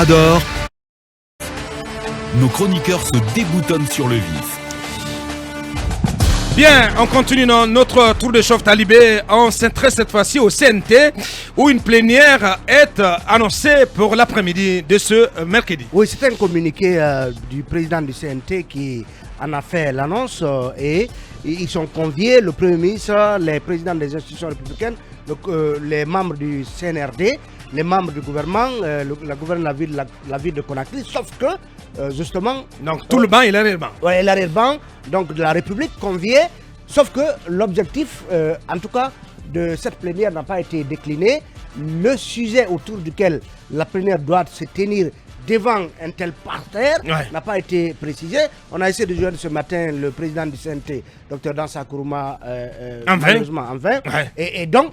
Mirador, nos chroniqueurs se déboutonnent sur le vif. Bien, on continue notre tour de chauffe talibé. On s'intéresse cette fois-ci au CNT où une plénière est annoncée pour l'après-midi de ce mercredi. Oui, c'est un communiqué du président du CNT qui en a fait l'annonce et ils sont conviés, le Premier ministre, les présidents des institutions républicaines, les membres du CNRD, les membres du gouvernement, la gouverneur de la ville de Conakry, sauf que justement... Donc tout le banc et l'arrière-banc. Oui, l'arrière-banc donc, de la République convié, sauf que l'objectif, en tout cas, de cette plénière n'a pas été décliné. Le sujet autour duquel la plénière doit se tenir devant un tel parterre n'a pas été précisé. On a essayé de joindre ce matin le président du CNT, Dr Dansa Kourouma, malheureusement en vain. Et donc,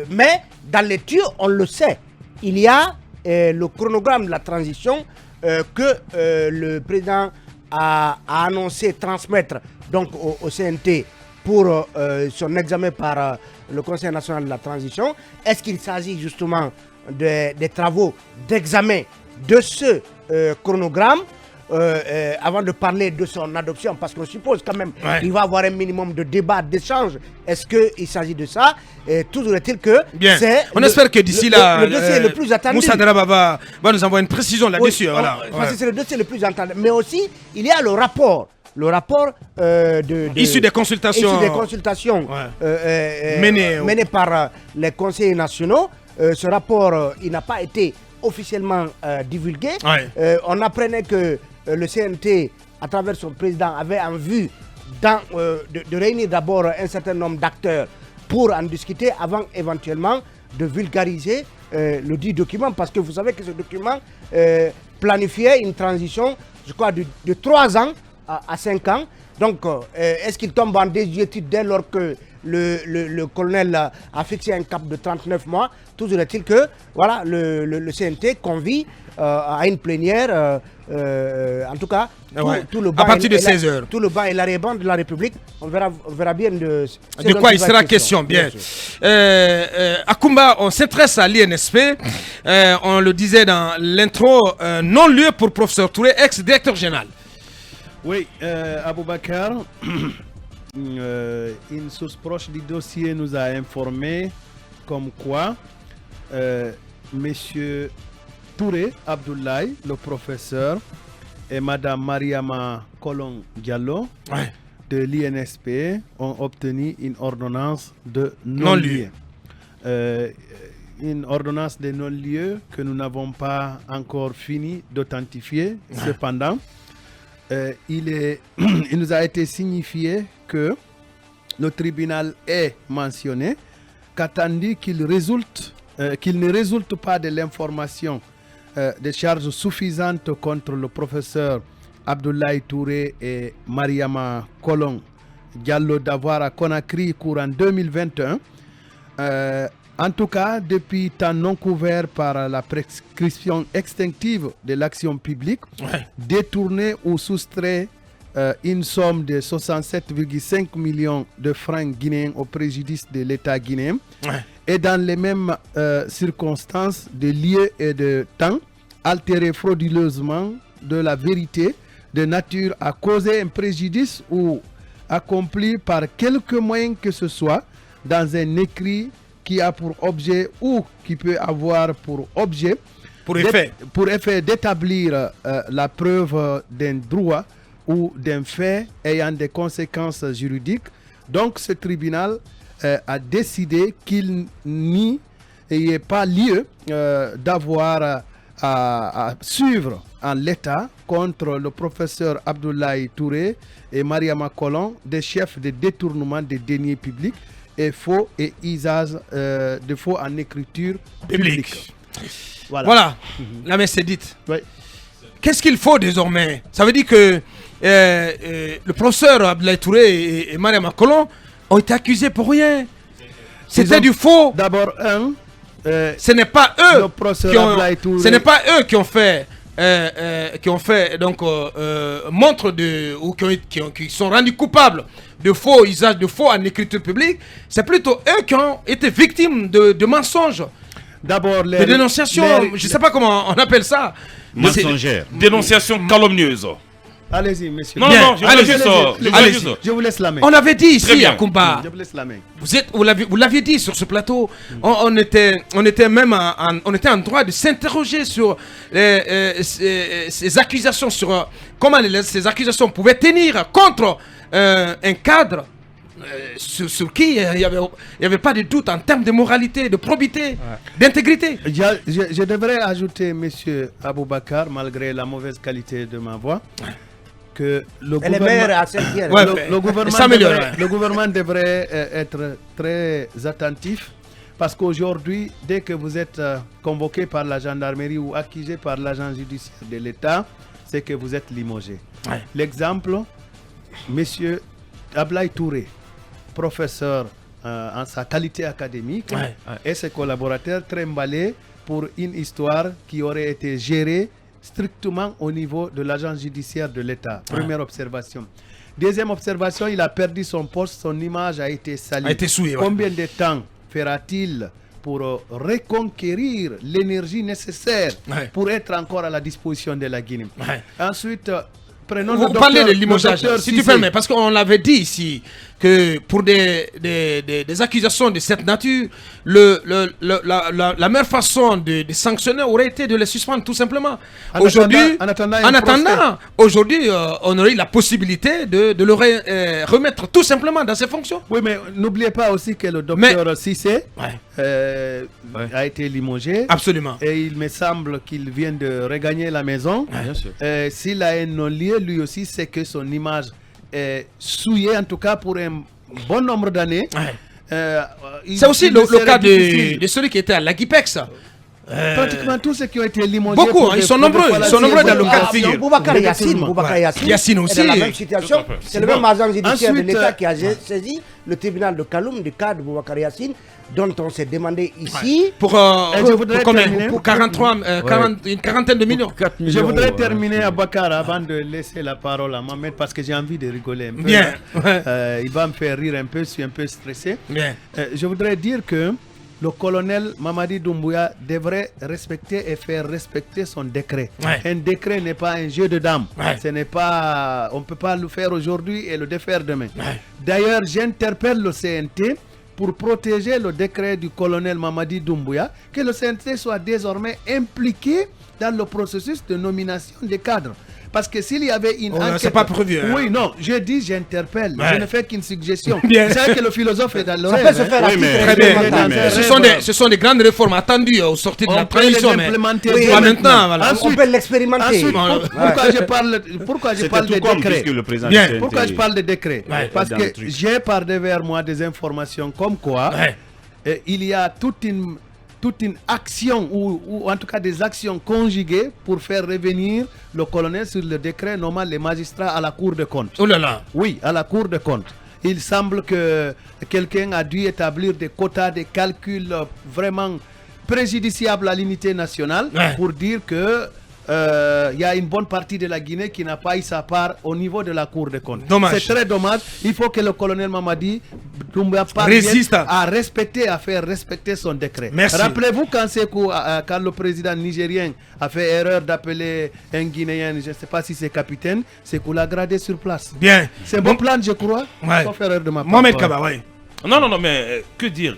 mais dans les tuyaux, on le sait, il y a le chronogramme de la transition que le président a annoncé transmettre donc, au CNT pour son examen par le Conseil national de la transition. Est-ce qu'il s'agit justement des travaux d'examen de ce chronogramme avant de parler de son adoption, parce qu'on suppose quand même qu'il va y avoir un minimum de débat, d'échange. Est-ce qu'il s'agit de ça? Toujours est-il que c'est... On espère que d'ici là, le dossier le plus attendu. Moussa Daraba va nous envoyer une précision là-dessus. Voilà. Parce que c'est le dossier le plus attendu. Mais aussi, il y a le rapport. Le rapport issu des consultations, menées par les conseillers nationaux. Ce rapport, il n'a pas été officiellement divulgué. On apprenait que le CNT, à travers son président, avait en vue de réunir d'abord un certain nombre d'acteurs pour en discuter avant éventuellement de vulgariser le dit document. Parce que vous savez que ce document planifiait une transition, je crois, de 3 ans à 5 ans. Donc, est-ce qu'il tombe en désuétude dès lors que le colonel a fixé un cap de 39 mois? Toujours est-il que voilà, le CNT convie à une plénière, en tout cas, tout le bas à partir de 16h. Tout le bas et l'arrière-ban de la République, on verra bien de quoi il sera question. Bien. À Kumba, on s'intéresse à l'INSP. On le disait dans l'intro, non-lieu pour professeur Touré, ex-directeur général. Oui, Aboubakar, une source proche du dossier nous a informé comme quoi Monsieur Touré Abdoulaye, le professeur, et Madame Mariama Kolong Diallo de l'INSP ont obtenu une ordonnance de non-lieu. Une ordonnance de non-lieu que nous n'avons pas encore fini d'authentifier. Cependant, il nous a été signifié que le tribunal est mentionné qu'attendu qu'il ne résulte pas de l'information des charges suffisantes contre le professeur Abdoulaye Touré et Mariama Kolong Diallo d'avoir à Conakry courant 2021. En tout cas, depuis temps non couvert par la prescription extinctive de l'action publique, détourné ou soustrait une somme de 67,5 millions de francs guinéens au préjudice de l'État guinéen, et dans les mêmes circonstances de lieu et de temps, altéré frauduleusement de la vérité de nature à causer un préjudice ou accompli par quelque moyen que ce soit dans un écrit qui a pour objet ou qui peut avoir pour objet, pour effet d'établir la preuve d'un droit ou d'un fait ayant des conséquences juridiques. Donc ce tribunal a décidé qu'il n'y ait pas lieu d'avoir à suivre en l'état contre le professeur Abdoulaye Touré et Mariama Kolong, des chefs de détournement des deniers publics et faux et usage de faux en écriture publique. Voilà. La messe est dite. Qu'est-ce qu'il faut désormais? Ça veut dire que le professeur Abdoulaye Touré et Mariama Kolong ont été accusés pour rien. C'était du faux. D'abord, ce n'est pas eux qui ont fait donc montre de ou qui sont rendus coupables de faux usage de faux en écriture publique. C'est plutôt eux qui ont été victimes de mensonges. d'abord de dénonciation, je ne sais pas comment on appelle ça. Mensongère. Dénonciation calomnieuse. Allez-y, monsieur. Non, Bien, non, je allez-y, Je vous laisse la main. On avait dit Très ici bien. à Kumba, Je vous laisse la main. vous l'aviez dit sur ce plateau, on était même on était en droit de s'interroger sur ces accusations, sur comment ces accusations pouvaient tenir contre un cadre sur qui il n'y avait pas de doute en termes de moralité, de probité, d'intégrité. Je devrais ajouter, monsieur Aboubakar, malgré la mauvaise qualité de ma voix, que le Elle est meilleure à celle d'hier. Ouais, le gouvernement devrait être très attentif, parce qu'aujourd'hui, dès que vous êtes convoqué par la gendarmerie ou accusé par l'agent judiciaire de l'État, c'est que vous êtes limogé. Ouais. L'exemple, monsieur Ablaye Touré, professeur en sa qualité académique, et ses collaborateurs trimballés pour une histoire qui aurait été gérée strictement au niveau de l'agence judiciaire de l'État. Première observation. Deuxième observation, il a perdu son poste, son image a été salie. A été souillée, Combien de temps fera-t-il pour reconquérir l'énergie nécessaire pour être encore à la disposition de la Guinée? Ensuite, prenons Vous parlez de limogeage, si tu permets, parce qu'on l'avait dit ici, que pour des accusations de cette nature, la meilleure façon de sanctionner aurait été de les suspendre tout simplement. Aujourd'hui, en attendant, aujourd'hui, on aurait eu la possibilité de le remettre tout simplement dans ses fonctions. Oui, mais n'oubliez pas aussi que le docteur Cissé a été limogé. Absolument. Et il me semble qu'il vient de regagner la maison. Bien sûr. S'il a un non-lieu, lui aussi, c'est que son image est souillée, en tout cas pour un bon nombre d'années. C'est aussi le cas de celui qui était à l'Agipex. Pratiquement tous ceux qui ont été limogés. Beaucoup, ils sont nombreux dans le cas de figure. Boubacar Yassine aussi. C'est la même situation. C'est le même agent judiciaire de l'État qui a saisi le tribunal de Kaloum du cas de Boubacar Yassine, dont on s'est demandé ici. Pour combien? Pour 43, une quarantaine de millions. Je voudrais terminer à Bakar avant de laisser la parole à Mohamed, parce que j'ai envie de rigoler un peu. Bien. Il va me faire rire un peu, je suis un peu stressé. Bien. Je voudrais dire que le colonel Mamadi Doumbouya devrait respecter et faire respecter son décret. Un décret n'est pas un jeu de dames. Ce n'est pas, on ne peut pas le faire aujourd'hui et le défaire demain. D'ailleurs, j'interpelle le CNT pour protéger le décret du colonel Mamadi Doumbouya, que le CNT soit désormais impliqué dans le processus de nomination des cadres. Parce que s'il y avait une enquête... C'est pas prévu. Oui, non, je dis, j'interpelle. Je ne fais qu'une suggestion. Bien. Vous savez que le philosophe est dans le Ça peut se faire à titre Très bien. expérimental. Ce sont des grandes réformes attendues au sortir de la peut les transition. Mais implémenter pas maintenant. Voilà. On peut l'expérimenter. Ensuite, pourquoi je parle de décret? Bien. Pourquoi je parle de décret? Parce dans le que truc. j'ai par devers moi des informations comme quoi il y a toute une action ou en tout cas des actions conjuguées pour faire revenir le colonel sur le décret nommant les magistrats à la Cour des comptes. Oh là là. Oui, à la Cour des comptes. Il semble que quelqu'un a dû établir des quotas, des calculs vraiment préjudiciables à l'unité nationale pour dire que il y a une bonne partie de la Guinée qui n'a pas eu sa part au niveau de la Cour des comptes. C'est très dommage. Il faut que le colonel Mamadi Doumbouya résiste à respecter, à faire respecter son décret. Merci. Rappelez-vous quand le président nigérien a fait erreur d'appeler un Guinéen, je ne sais pas si c'est capitaine, c'est qu'on l'a gradé sur place. Bien. C'est un bon plan, je crois. Sauf erreur de ma part. Mohamed Kaba, oui. Non, mais que dire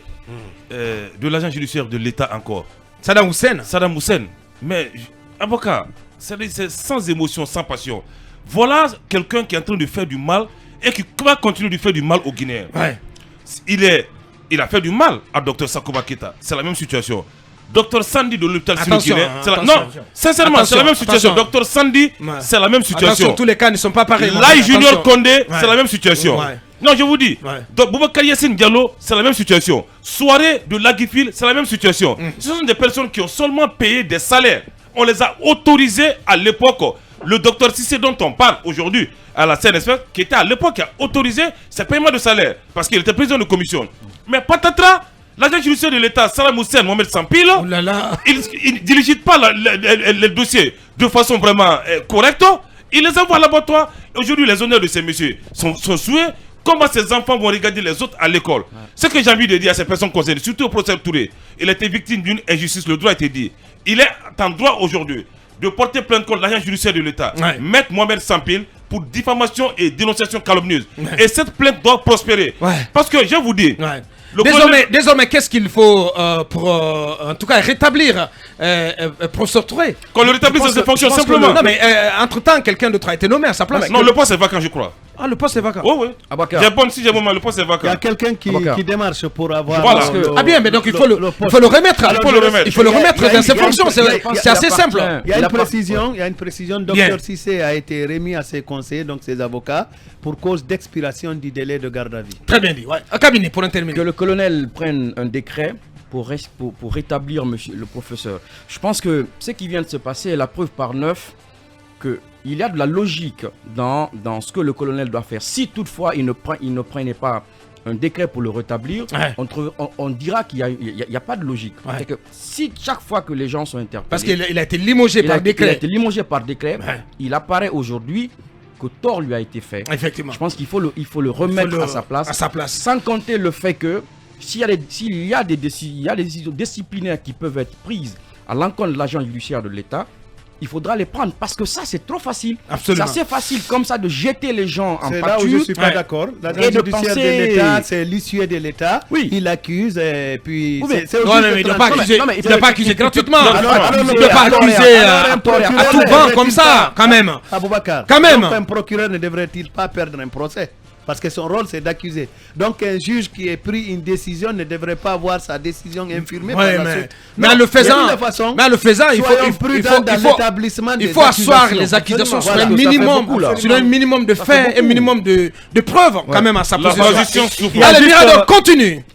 de l'agent judiciaire de l'État encore? Saddam Hussein. Saddam Hussein. Mais, avocat, c'est sans émotion, sans passion. Voilà quelqu'un qui est en train de faire du mal et qui va continuer de faire du mal aux Guinéens. Il a fait du mal à Dr Sakouba Keita. C'est la même situation. Dr Sandy de l'hôpital Sino-Guinéen. Non, sincèrement, c'est la même situation. Dr Sandy, c'est la même situation. Attention, tous les cas ne sont pas pareils. Lai Junior Condé, c'est la même situation. Non, je vous dis. Boubacar Yassine Diallo, c'est la même situation. Soirée de Lagifil, c'est la même situation. Ce sont des personnes qui ont seulement payé des salaires. On les a autorisés à l'époque. Le docteur Cissé dont on parle aujourd'hui à la CNSP, qui était à l'époque, qui a autorisé ses paiements de salaire parce qu'il était président de commission. Mais patatras, l'agent judiciaire de l'État, Saddam Hussein, Mohamed Sampil, il ne dirige pas le dossier de façon vraiment correcte. Il les envoie à l'abattoir. Aujourd'hui, les honneurs de ces messieurs sont souillés. comment ces enfants vont regarder les autres à l'école? Ce que j'ai envie de dire à ces personnes concernées, surtout au professeur Touré, il a été victime d'une injustice, le droit a été dit. Il est en droit aujourd'hui de porter plainte contre l'agent judiciaire de l'État, Maître Mohamed Sampil, pour diffamation et dénonciation calomnieuse. Et cette plainte doit prospérer. Parce que, je vous dis... Désormais, qu'est-ce qu'il faut pour, en tout cas, rétablir professeur Touré? Qu'on le rétablisse dans ses fonctions, simplement. Non, mais entre-temps, quelqu'un d'autre a été nommé à sa place. Non, le poste est vacant, je crois. Ah, le poste est vacant. Oui. J'ai bon, le poste est vacant. Il y a quelqu'un qui démarche pour avoir... Voilà. Ah bien, mais donc il faut le remettre. Il faut le remettre dans ses fonctions. C'est assez simple. Il y a une précision. Docteur Cissé a été remis à ses conseillers, donc ses avocats, pour cause d'expiration du délai de garde à vue. Très bien dit. Un cabinet pour intervenir. Que le colonel prenne un décret pour rétablir le professeur. Je pense que ce qui vient de se passer est la preuve par 9 qu'il y a de la logique dans ce que le colonel doit faire. Si toutefois il ne prenait pas un décret pour le rétablir, on dira qu'il n'y a pas de logique. Que si chaque fois que les gens sont interpellés... Parce qu'il a été limogé par décret. Il a été limogé par décret. Il apparaît aujourd'hui que tort lui a été fait. Effectivement. Je pense qu'il faut le remettre à sa place. Sans compter le fait que s'il y a des décisions disciplinaires qui peuvent être prises à l'encontre de l'agent judiciaire de l'État, il faudra les prendre parce que ça c'est trop facile. Absolument. C'est assez facile comme ça de jeter les gens en pâture. C'est là où je suis pas d'accord. L'agent judiciaire de l'État, c'est l'huissier de l'État. Oui. Il accuse et puis... Non, mais il ne doit pas accuser gratuitement. Il ne peut pas accuser à tout vent comme ça, quand même. Aboubacar, quand même. Un procureur ne devrait-il pas perdre un procès? Parce que son rôle, c'est d'accuser. Donc, un juge qui ait pris une décision ne devrait pas avoir sa décision infirmée par la suite. Mais en le faisant, il faut asseoir les accusations sur un minimum de faits, un minimum de preuves, quand même, à sa position. Allez, Mirador, continue.